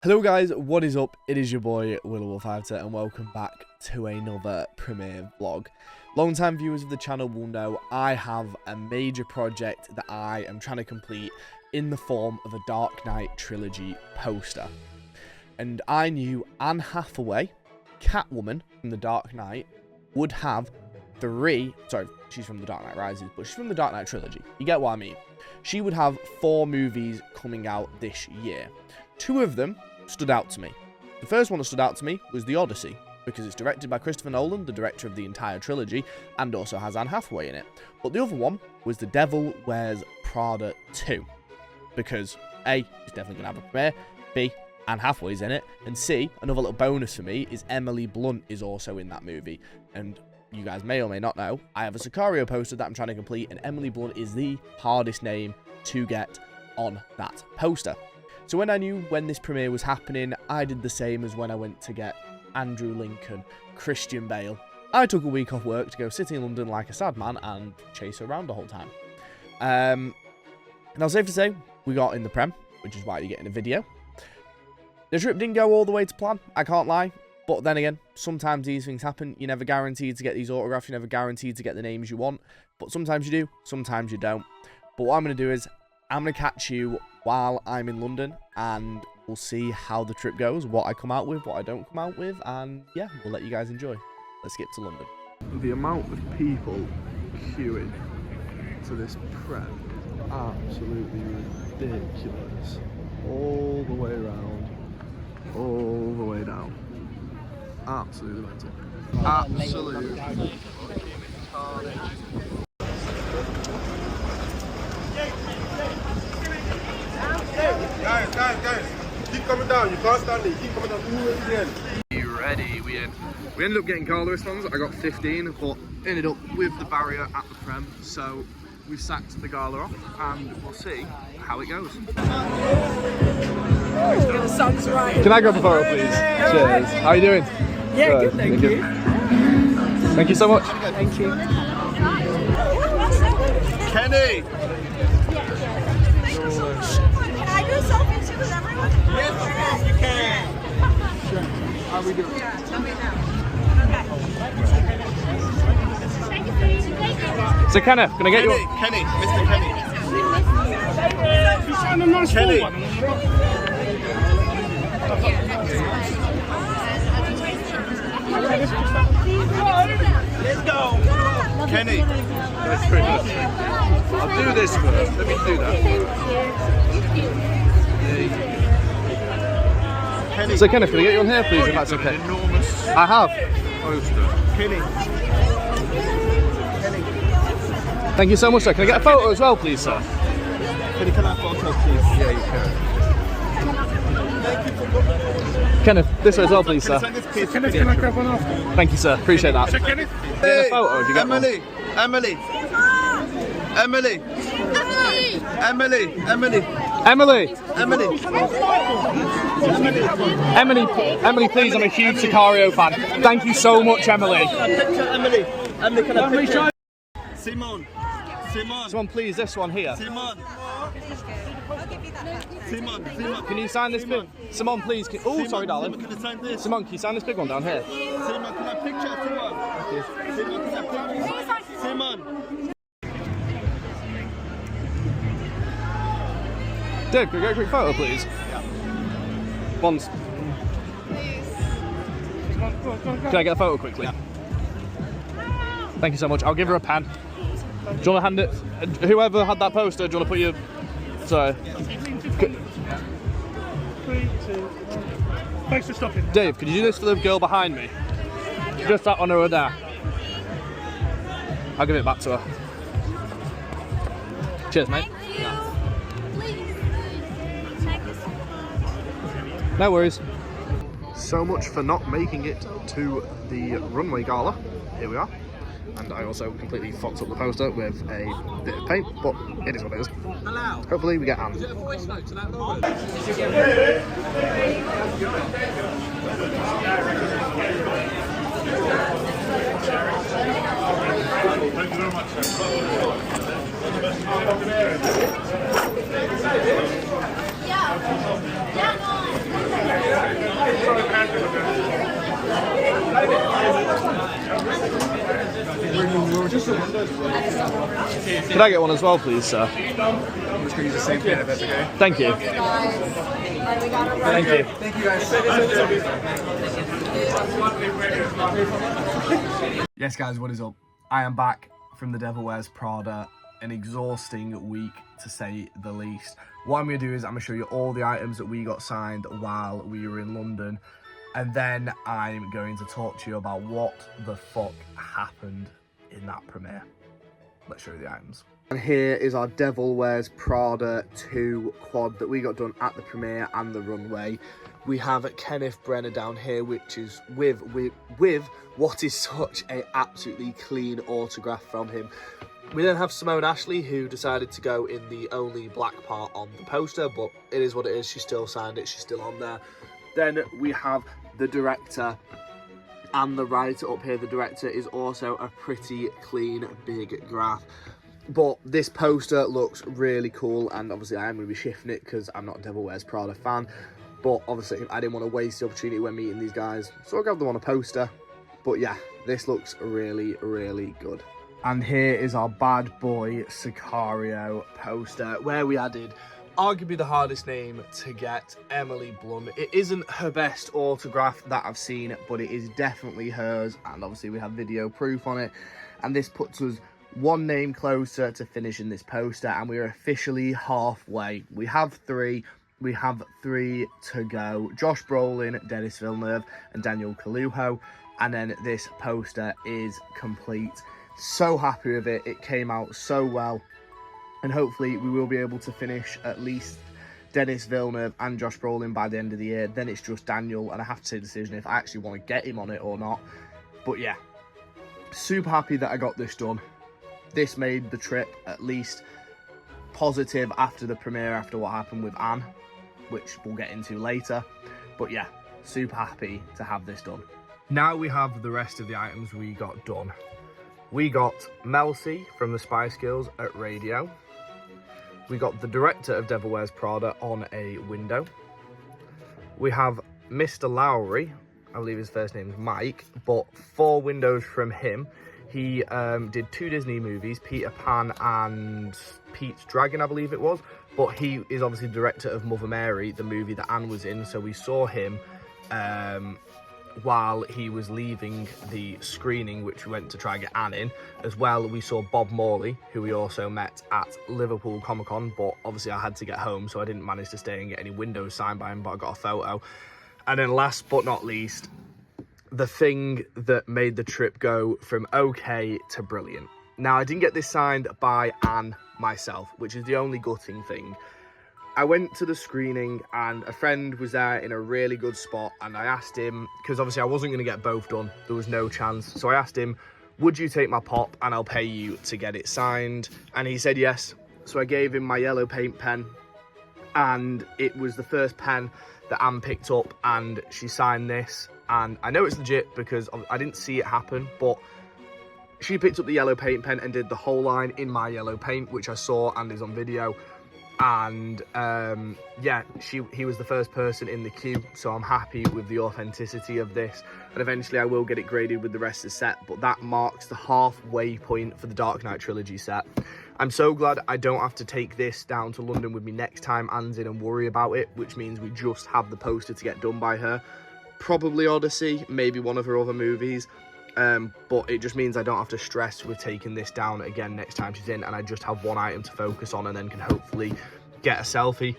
Hello guys, what is up? It is your boy Willfiveter and welcome back to another premiere vlog. Long-time viewers of the channel will know I have a major project that I am trying to complete in the form of a Dark Knight trilogy poster. And I knew Anne Hathaway, Catwoman from the Dark Knight, would have she's from the Dark Knight Rises, but she's from the Dark Knight trilogy. You get what I mean? She would have 4 movies coming out this year. 2 of them stood out to me. The first one that stood out to me was The Odyssey, because it's directed by Christopher Nolan, the director of the entire trilogy, and also has Anne Hathaway in it. But the other one was The Devil Wears Prada 2, because A, it's definitely going to have a premiere, B, Anne Hathaway's in it, and C, another little bonus for me, is Emily Blunt is also in that movie. And you guys may or may not know, I have a Sicario poster that I'm trying to complete, and Emily Blunt is the hardest name to get on that poster. So when I knew when this premiere was happening, I did the same as when I went to get Andrew Lincoln, Christian Bale. I took a week off work to go sit in London like a sad man and chase her around the whole time. And I'll safe to say, we got in the prem, which is why you're getting a video. The trip didn't go all the way to plan, I can't lie. But then again, sometimes these things happen. You're never guaranteed to get these autographs, you're never guaranteed to get the names you want. But sometimes you do, sometimes you don't. But what I'm going to do is, I'm going to catch you while I'm in London, and we'll see how the trip goes, what I come out with, what I don't come out with, and yeah, we'll let you guys enjoy. Let's get to London. The amount of people queuing to this prep is absolutely ridiculous. All the way around, all the way down. Absolutely mental. Absolutely carnage. Guys, keep coming down. You can't stand it. Keep coming down. You ready? We ended up getting car response. I got 15, but ended up with the barrier at the prem. So we sacked the gala off, and we'll see how it goes. The sun's right. Can I grab a photo, please? Cheers. How are you doing? Yeah, good, thank you. Thank you so much. Thank you. Kenny! Can I do selfies with everyone? Yes, you can. Sure. How are we doing? Yeah, tell me now. Okay. So Kenneth, can I get you? Kenny, Mr. Kenny. Kenny. Let's go. Kenny. That's pretty much. I'll do this first. Let me do that. Kenny. So Kenneth, can I get you on here, please, if that's okay? Enormous I have. poster. Kenny. Thank you so much, sir. Can I get a photo as well, please, sir? Kenny, can I have a photo, please? Yeah, you can. Kenneth, this way as well, please, sir. Kenneth, can I grab one after? Thank you, sir. Appreciate that. Kenneth. Get a photo if you get one. Emily. Emily, please, I'm a huge Sicario fan. Thank you so much, Emily. Emily, can I picture? Simon, please, this one here. Simon. Can you sign this big? Simon, please. Oh, sorry, darling. Can I sign this? Simon, can you sign this big one down here? Simon, can I picture Simon? Simon, can I picture? Simon. Dave, can we get a quick photo, please? Yeah. Once. Can I get a photo quickly? Yeah. Thank you so much. I'll give her a pen. Do you want to hand it? Whoever had that poster, do you want to put your... Sorry. 3, 2, 1. Thanks for stopping. Dave, could you do this for the girl behind me? Just that one over there. I'll give it back to her. Cheers, mate. No worries. So much for not making it to the runway gala. Here we are. And I also completely fucked up the poster with a bit of paint, but it is what it is. Hopefully we get Anne. Thank you very much. Could I get one as well, please, sir? I'm just going to use the same pen if that's okay. Thank you. Thank you. Thank you guys. Yes, guys, what is up? I am back from the Devil Wears Prada. An exhausting week, to say the least. What I'm going to do is I'm going to show you all the items that we got signed while we were in London. And then I'm going to talk to you about what the fuck happened in that premiere. Let's show you the items. And here is our Devil Wears Prada 2 quad that we got done at the premiere and the runway. We have Kenneth Branagh down here, which is with what is such a absolutely clean autograph from him. We then have Simone Ashley, who decided to go in the only black part on the poster, but it is what it is. She still signed it. She's still on there. Then we have the director and the writer up here. The director is also a pretty clean big graph. But this poster looks really cool, and obviously I am going to be shifting it because I'm not a Devil Wears Prada fan. But obviously I didn't want to waste the opportunity when meeting these guys, so I got them on a poster. But yeah, this looks really, really good. And here is our bad boy Sicario poster, where we added arguably the hardest name to get, Emily Blunt. It isn't her best autograph that I've seen, but it is definitely hers, and obviously we have video proof on it. And this puts us one name closer to finishing this poster, and we are officially halfway. We have three to go. Josh Brolin, Denis Villeneuve, and Daniel Kaluuya. And then this poster is complete. So happy with it. It came out so well. And hopefully we will be able to finish at least Denis Villeneuve and Josh Brolin by the end of the year. Then it's just Daniel, and I have to take a decision if I actually want to get him on it or not. But yeah, super happy that I got this done. This made the trip at least positive after the premiere, after what happened with Anne, which we'll get into later. But yeah, super happy to have this done. Now we have the rest of the items we got done. We got Mel C from the Spice Girls at radio. We got the director of Devil Wears Prada on a window. We have Mr. Lowry, I believe his first name is Mike, but 4 windows from him. He did 2 Disney movies, Peter Pan and Pete's Dragon, I believe it was. But he is obviously the director of Mother Mary, the movie that Anne was in. So we saw him while he was leaving the screening, which we went to try and get Anne in. As well, we saw Bob Morley, who we also met at Liverpool Comic Con, but obviously I had to get home, so I didn't manage to stay and get any windows signed by him, but I got a photo. And then last but not least, the thing that made the trip go from okay to brilliant. Now, I didn't get this signed by Anne myself, which is the only gutting thing. I went to the screening and a friend was there in a really good spot, and I asked him, because obviously I wasn't going to get both done, there was no chance, so I asked him, would you take my pop and I'll pay you to get it signed? And he said yes. So I gave him my yellow paint pen, and it was the first pen that Anne picked up, and she signed this. And I know it's legit because I didn't see it happen, but she picked up the yellow paint pen and did the whole line in my yellow paint, which I saw and is on video. And yeah, he was the first person in the queue, so I'm happy with the authenticity of this. And eventually I will get it graded with the rest of the set, but that marks the halfway point for the Dark Knight trilogy set. I'm so glad I don't have to take this down to London with me next time Anne's in and worry about it, which means we just have the poster to get done by her. Probably Odyssey, maybe one of her other movies. But it just means I don't have to stress with taking this down again next time she's in, and I just have one item to focus on and then can hopefully get a selfie.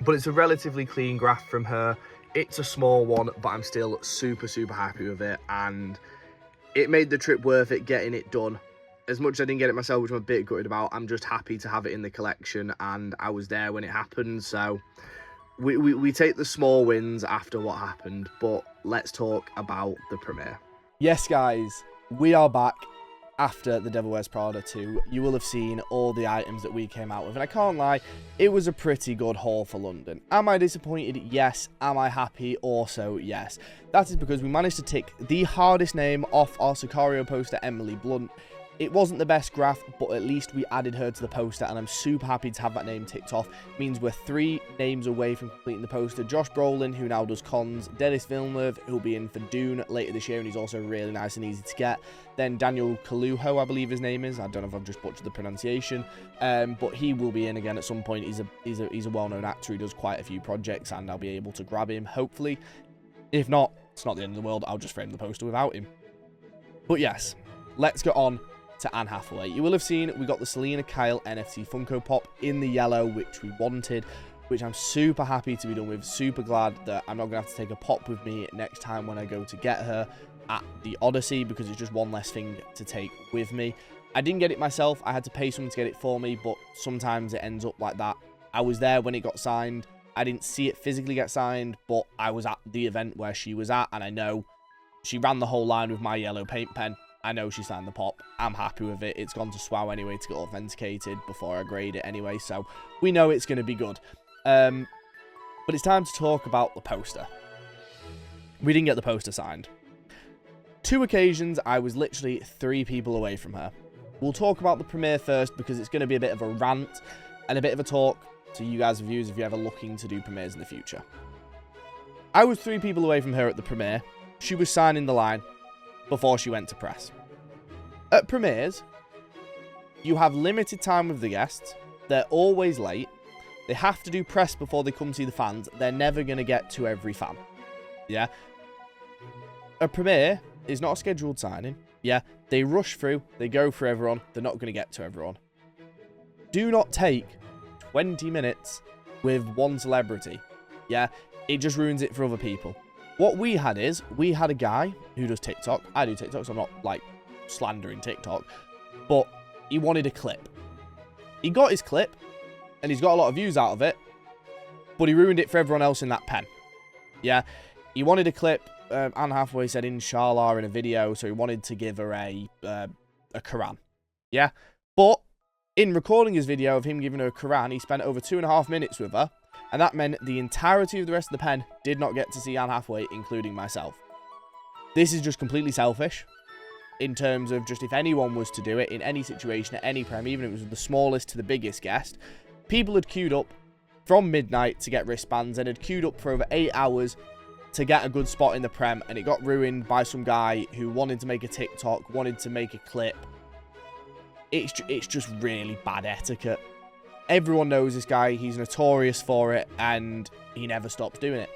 But it's a relatively clean graph from her. It's a small one, but I'm still super happy with it, and it made the trip worth it getting it done. As much as I didn't get it myself, which I'm a bit gutted about, I'm just happy to have it in the collection, and I was there when it happened. So we take the small wins after what happened, but let's talk about the premiere. Yes, guys, we are back after the Devil Wears Prada 2. You will have seen all the items that we came out with, and I can't lie, it was a pretty good haul for London. Am I disappointed? Yes. Am I happy? Also, yes. That is because we managed to tick the hardest name off our Sicario poster, Emily Blunt. It wasn't the best graph, but at least we added her to the poster, and I'm super happy to have that name ticked off. It means we're 3 names away from completing the poster. Josh Brolin, who now does cons, Denis Villeneuve, who'll be in for Dune later this year, and he's also really nice and easy to get. Then Daniel Kaluuya, I believe his name is. I don't know if I've just butchered the pronunciation, but he will be in again at some point. He's a well-known actor who does quite a few projects, and I'll be able to grab him, hopefully. If not, it's not the end of the world. I'll just frame the poster without him. But yes, let's go on to Anne Hathaway. You will have seen we got the Selena Kyle NFT Funko Pop in the yellow, which we wanted, which I'm super happy to be done with. Super glad that I'm not going to have to take a pop with me next time when I go to get her at the Odyssey, because it's just one less thing to take with me. I didn't get it myself. I had to pay someone to get it for me, but sometimes it ends up like that. I was there when it got signed. I didn't see it physically get signed, but I was at the event where she was at, and I know she ran the whole line with my yellow paint pen. I know she signed the pop. I'm happy with it. It's gone to SWOW anyway to get authenticated before I grade it anyway, so we know it's going to be good. But it's time to talk about the poster. We didn't get the poster signed. 2 occasions, I was literally 3 people away from her. We'll talk about the premiere first, because it's going to be a bit of a rant and a bit of a talk to you guys viewers if you're ever looking to do premieres in the future. I was 3 people away from her at the premiere. She was signing the line before she went to press. At premieres, you have limited time with the guests. They're always late. They have to do press before they come see the fans. They're never going to get to every fan. Yeah? A premiere is not a scheduled signing. Yeah? They rush through. They go for everyone. They're not going to get to everyone. Do not take 20 minutes with one celebrity. Yeah? It just ruins it for other people. What we had is, we had a guy who does TikTok. I do TikTok, so I'm not, like, slandering TikTok. But he wanted a clip. He got his clip, and he's got a lot of views out of it. But he ruined it for everyone else in that pen. Yeah? He wanted a clip. Anne Hathaway said inshallah in a video, so he wanted to give her a Quran. Yeah? But in recording his video of him giving her a Quran, he spent over 2.5 minutes with her. And that meant the entirety of the rest of the pen did not get to see Anne Hathaway, including myself. This is just completely selfish, in terms of just if anyone was to do it, in any situation, at any prem, even if it was the smallest to the biggest guest, people had queued up from midnight to get wristbands, and had queued up for over 8 hours to get a good spot in the prem, and it got ruined by some guy who wanted to make a TikTok, wanted to make a clip. It's just really bad etiquette. Everyone knows this guy, he's notorious for it, and he never stops doing it.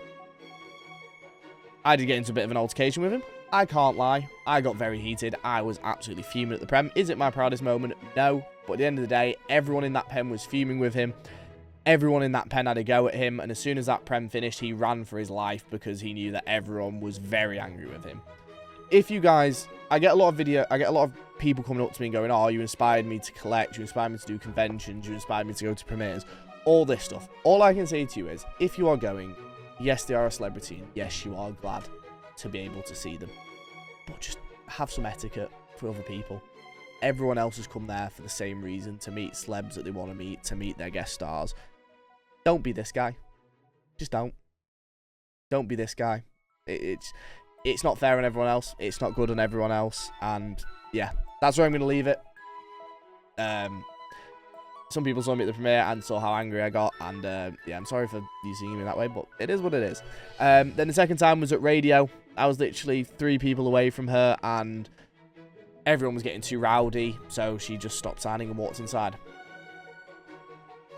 I did get into a bit of an altercation with him. I can't lie, I got very heated. I was absolutely fuming at the prem. Is it my proudest moment? No. But at the end of the day, everyone in that pen was fuming with him. Everyone in that pen had a go at him, and as soon as that prem finished, he ran for his life because he knew that everyone was very angry with him. If you guys, I get a lot of people coming up to me and going, oh, you inspired me to collect, you inspired me to do conventions, you inspired me to go to premieres, all this stuff. All I can say to you is, if you are going, yes, they are a celebrity, and yes, you are glad to be able to see them, but just have some etiquette for other people. Everyone else has come there for the same reason, to meet celebs that they want to meet, to meet their guest stars. Don't be this guy. Just don't. Don't be this guy. It's not fair on everyone else. It's not good on everyone else. And yeah, that's where I'm going to leave it. Some people saw me at the premiere and saw how angry I got. And yeah, I'm sorry for you seeing me that way, but it is what it is. Then the second time was at radio. I was literally 3 people away from her, and everyone was getting too rowdy. So she just stopped signing and walked inside.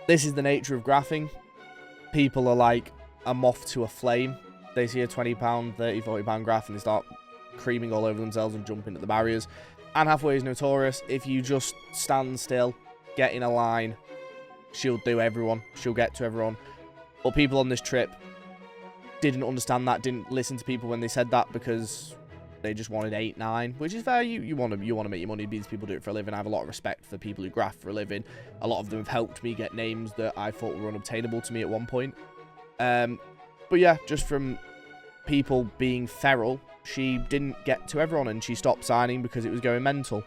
This is the nature of graphing. People are like a moth to a flame. They see a £20, £30, £40 graph and they start creaming all over themselves and jumping at the barriers. Anne Hathaway is notorious. If you just stand still, get in a line, she'll do everyone. She'll get to everyone. But people on this trip didn't understand that, didn't listen to people when they said that, because they just wanted 8, 9, which is fair. You want to make your money. These people do it for a living. I have a lot of respect for people who graph for a living. A lot of them have helped me get names that I thought were unobtainable to me at one point. But yeah, just from people being feral, she didn't get to everyone and she stopped signing because it was going mental.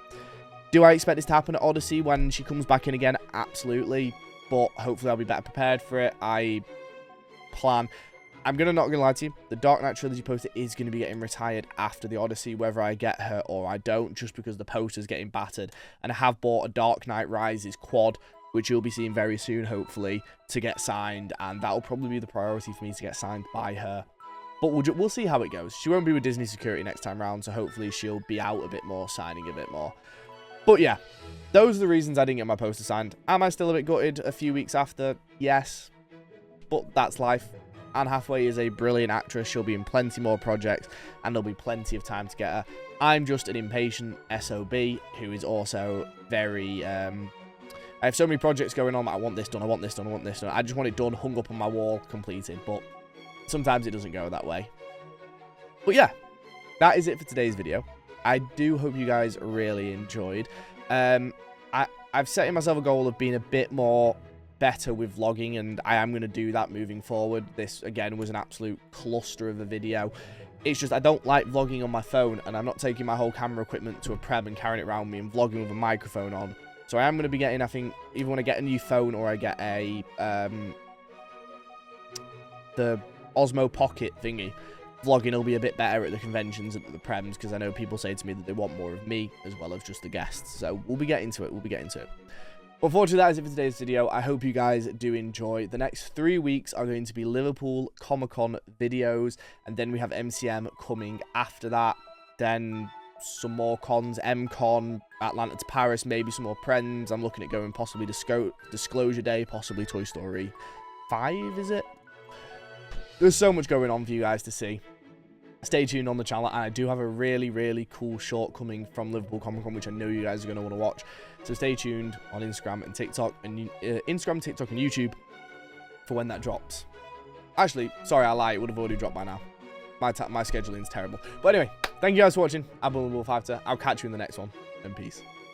Do I expect this to happen at Odyssey when she comes back in again? Absolutely. But hopefully I'll be better prepared for it. I plan... I'm not gonna lie to you, the Dark Knight Trilogy poster is going to be getting retired after the Odyssey, whether I get her or I don't, just because the poster's getting battered. And I have bought a Dark Knight Rises quad, which you'll be seeing very soon, hopefully, to get signed, and that'll probably be the priority for me to get signed by her. But we'll see how it goes. She won't be with Disney Security next time round, so hopefully she'll be out a bit more, signing a bit more. But yeah, those are the reasons I didn't get my poster signed. Am I still a bit gutted a few weeks after? Yes, but that's life. Anne Hathaway is a brilliant actress. She'll be in plenty more projects, and there'll be plenty of time to get her. I'm just an impatient SOB who is also very... I have so many projects going on that I want this done, I want this done, I want this done. I just want it done, hung up on my wall, completed. But sometimes it doesn't go that way. But yeah, that is it for today's video. I do hope you guys really enjoyed. I've set myself a goal of being a bit more better with vlogging, and I am going to do that moving forward. This again was an absolute cluster of a video. It's just I don't like vlogging on my phone, and I'm not taking my whole camera equipment to a prem and carrying it around me and vlogging with a microphone on. So I am going to be getting, I think, either when I get a new phone or I get a the Osmo Pocket thingy, vlogging will be a bit better at the conventions and at the prems, because I know people say to me that they want more of me as well as just the guests. So we'll be getting to it. We'll be getting to it. Unfortunately, that is it for today's video. I hope you guys do enjoy. The next 3 weeks are going to be Liverpool Comic-Con videos, and then we have MCM coming after that. Then some more cons, MCon, Atlanta to Paris, maybe some more Prens. I'm looking at going possibly Disclosure Day, possibly Toy Story 5, is it? There's so much going on for you guys to see. Stay tuned on the channel, and I do have a really, really cool short coming from Liverpool Comic Con, which I know you guys are going to want to watch. So stay tuned on Instagram and TikTok, and TikTok, and YouTube for when that drops. Actually, sorry, I lied. It would have already dropped by now. My scheduling's terrible. But anyway, thank you guys for watching. I've been Willfiveter. I'll catch you in the next one, and peace.